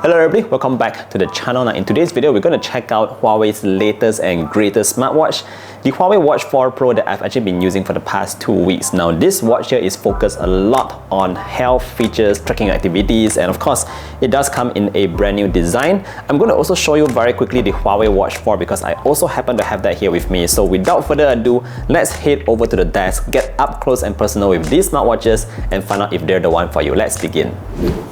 Hello everybody, welcome back to the channel. Now in today's video, we're going to check out Huawei's latest and greatest smartwatch, the HUAWEI Watch 4 Pro that I've actually been using for the past 2 weeks. Now this watch here is focused a lot on health features, tracking activities, and of course, it does come in a brand new design. I'm going to also show you very quickly the HUAWEI Watch 4 because I also happen to have that here with me. So without further ado, let's head over to the desk, get up close and personal with these smartwatches and find out if they're the one for you. Let's begin.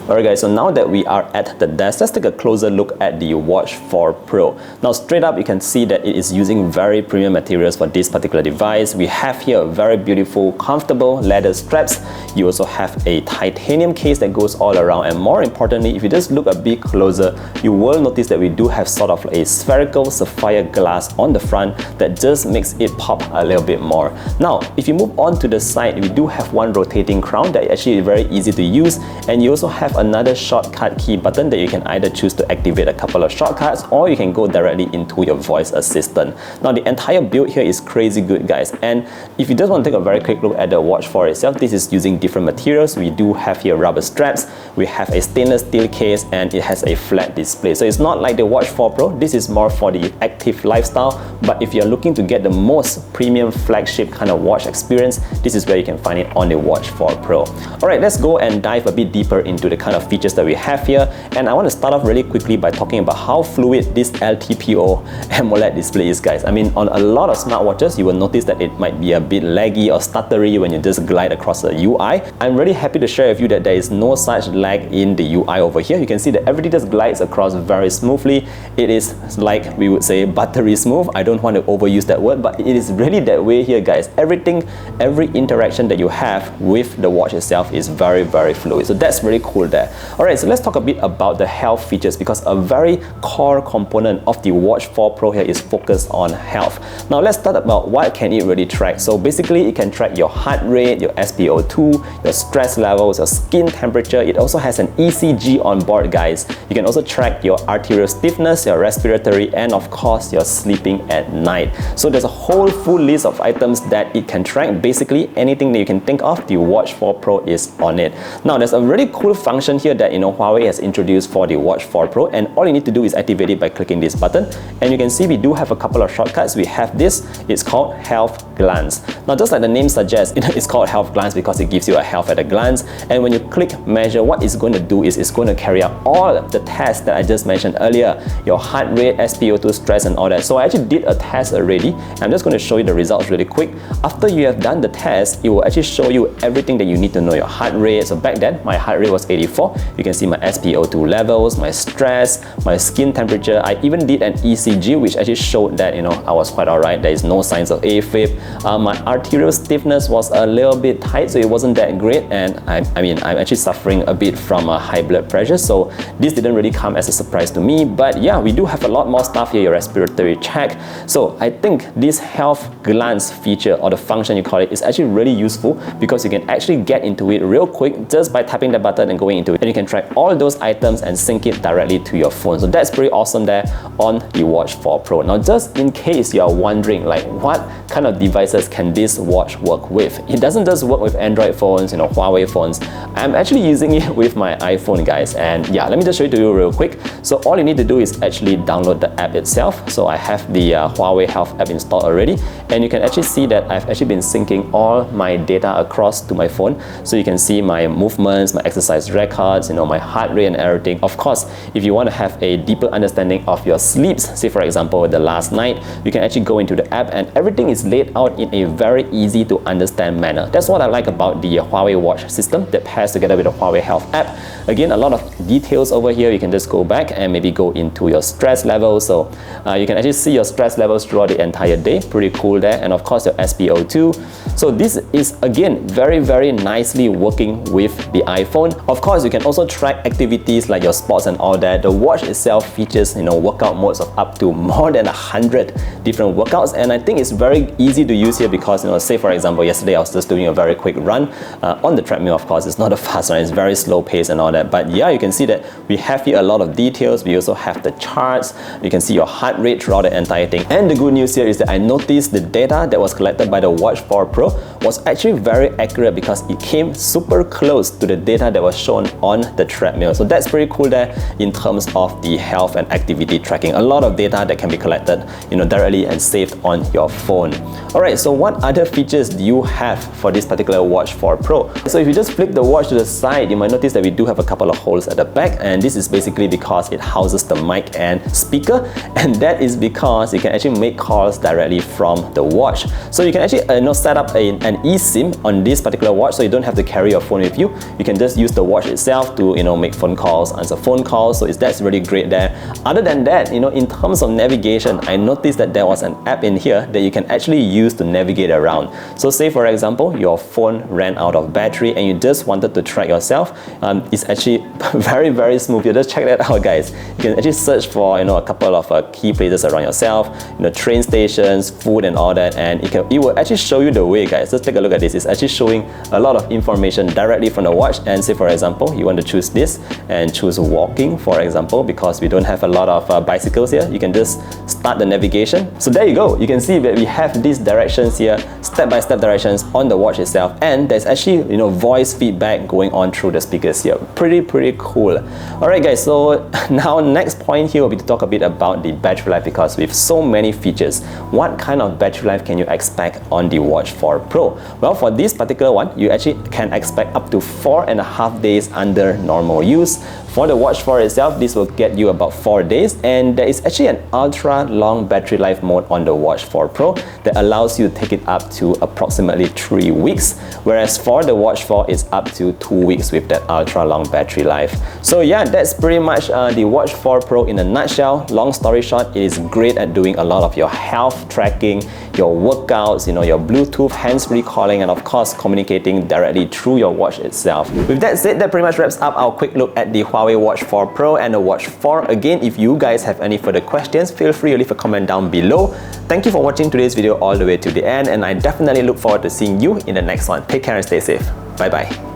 Alright guys, so now that we are at the desk, let's take a closer look at the Watch 4 Pro. Now straight up you can see that it is using very premium materials for this particular device. We have here a very beautiful, comfortable leather straps. You also have a titanium case that goes all around, and more importantly, if you just look a bit closer, you will notice that we do have sort of a spherical sapphire glass on the front that just makes it pop a little bit more. Now, if you move on to the side, we do have one rotating crown that is actually very easy to use, and you also have another shortcut key button that you can either choose to activate a couple of shortcuts or you can go directly into your voice assistant. Now the entire build here is crazy good guys, and if you just want to take a very quick look at the Watch 4 itself, this is using different materials. We do have here rubber straps, we have a stainless steel case, and it has a flat display. So it's not like the Watch 4 Pro, this is more for the active lifestyle, but if you're looking to get the most premium flagship kind of watch experience, this is where you can find it on the Watch 4 Pro. Alright, let's go and dive a bit deeper into the kind of features that we have here, and I want to start off really quickly by talking about how fluid this LTPO AMOLED display is guys. I mean, on a lot of smartwatches you will notice that it might be a bit laggy or stuttery when you just glide across the UI. I'm really happy to share with you that there is no such lag in the UI over here. You can see that everything just glides across very smoothly. It is like we would say buttery smooth. I don't want to overuse that word, but it is really that way here guys. Everything, every interaction that you have with the watch itself is very fluid. So that's really cool there. Alright, so let's talk a bit about the health features because a very core component of the Watch 4 Pro here is focused on health. Now let's start about what can it really track. So basically it can track your heart rate, your SpO2, your stress levels, your skin temperature. It also has an ECG on board guys. You can also track your arterial stiffness, your respiratory, and of course your sleeping at night. So there's a whole full list of items that it can track. Basically anything that you can think of, the Watch 4 Pro is on it. Now there's a really cool function here that Huawei has introduced for the Watch 4 Pro, and all you need to do is activate it by clicking this button, and you can see we do have a couple of shortcuts. We have this, it's called Health Glance. Now just like the name suggests, it's called Health Glance because it gives you a health at a glance, and when you click measure, what it's going to do is it's going to carry out all the tests that I just mentioned earlier, your heart rate, SpO2, stress, and all that. So I actually did a test already. I'm just going to show you the results really quick. After you have done the test, it will actually show you everything that you need to know. Your heart rate, so back then my heart rate was 84. You can see my SpO2 levels, my stress, my skin temperature. I even did an ECG which actually showed that I was quite alright. There is no signs of AFib. My arterial stiffness was a little bit tight, so it wasn't that great, and I mean I'm actually suffering a bit from a high blood pressure, so this didn't really come as a surprise to me. But yeah, we do have a lot more stuff here. Your respiratory check. So I think this health glance feature, or the function you call it, is actually really useful because you can actually get into it real quick just by tapping the button and going into it, and you can track all those items and sync it directly to your phone. So that's pretty awesome there on the Watch 4 Pro. Now just in case you are wondering like what kind of devices can this watch work with, it doesn't just work with Android phones, Huawei phones. I'm actually using it with my iPhone guys, and yeah, let me just show it to you real quick. So all you need to do is actually download the app itself. So I have the Huawei Health app installed already, and you can actually see that I've actually been syncing all my data across to my phone. So you can see my movements, my exercise records, my heart rate and everything. Of course, if you want to have a deeper understanding of your sleeps, say for example the last night, you can actually go into the app and everything is laid out in a very easy to understand manner. That's what I like about the Huawei Watch system that pairs together with the Huawei Health app. Again, a lot of details over here. You can just go back and maybe go into your stress level. So you can actually see your stress levels throughout the entire day. Pretty cool there. And of course your SpO2. So this is again very nicely working with the iPhone. Of course, you can also track activities like your sports and all that. The watch itself features workout modes of up to more than 100 different workouts, and I think it's very easy to use here because say for example yesterday I was just doing a very quick run on the treadmill. Of course, it's not a fast run, it's very slow pace and all that, but yeah, you can see that we have here a lot of details. We also have the charts. You can see your heart rate throughout the entire thing, and the good news here is that I noticed the data that was collected by the Watch 4 Pro was actually very accurate because it came super close to the data that was shown on the treadmill. So that's pretty cool cool there in terms of the health and activity tracking. A lot of data that can be collected, directly and saved on your phone. Alright, so what other features do you have for this particular Watch 4 Pro? So if you just flip the watch to the side, you might notice that we do have a couple of holes at the back, and this is basically because it houses the mic and speaker, and that is because you can actually make calls directly from the watch. So you can actually set up an eSIM on this particular watch, so you don't have to carry your phone with you. You can just use the watch itself to make phone calls, answer phone calls. So that's really great there. Other than that, in terms of navigation, I noticed that there was an app in here that you can actually use to navigate around. So say for example, your phone ran out of battery and you just wanted to track yourself. It's actually very, very smooth. You just check that out, guys. You can actually search for a couple of key places around yourself, train stations, food and all that, and it will actually show you the way, guys. Just take a look at this. It's actually showing a lot of information directly from the watch. And say for example, you want to choose this and choose walking, for example, because we don't have a lot of bicycles here. You can just start the navigation. So there you go. You can see that we have these directions here, step-by-step directions on the watch itself, and there's actually voice feedback going on through the speakers here. Pretty cool. Alright guys, so now next point here will be to talk a bit about the battery life, because with so many features, what kind of battery life can you expect on the Watch 4 Pro? Well, for this particular one, you actually can expect up to 4.5 days under normal use. For the Watch 4 itself, this will get you about 4 days, and there is actually an ultra long battery life mode on the Watch 4 Pro that allows you to take it up to approximately 3 weeks, whereas for the Watch 4 it's up to 2 weeks with that ultra long battery life. So yeah, that's pretty much the Watch 4 Pro in a nutshell. Long story short, it is great at doing a lot of your health tracking, your workouts, your Bluetooth hands-free calling, and of course communicating directly through your watch itself. With that said, that pretty much wraps up our quick look at the HUAWEI Watch 4 Pro and the Watch 4. Again, if you guys have any further questions, feel free to leave a comment down below. Thank you for watching today's video all the way to the end, and I definitely look forward to seeing you in the next one. Take care and stay safe. Bye bye.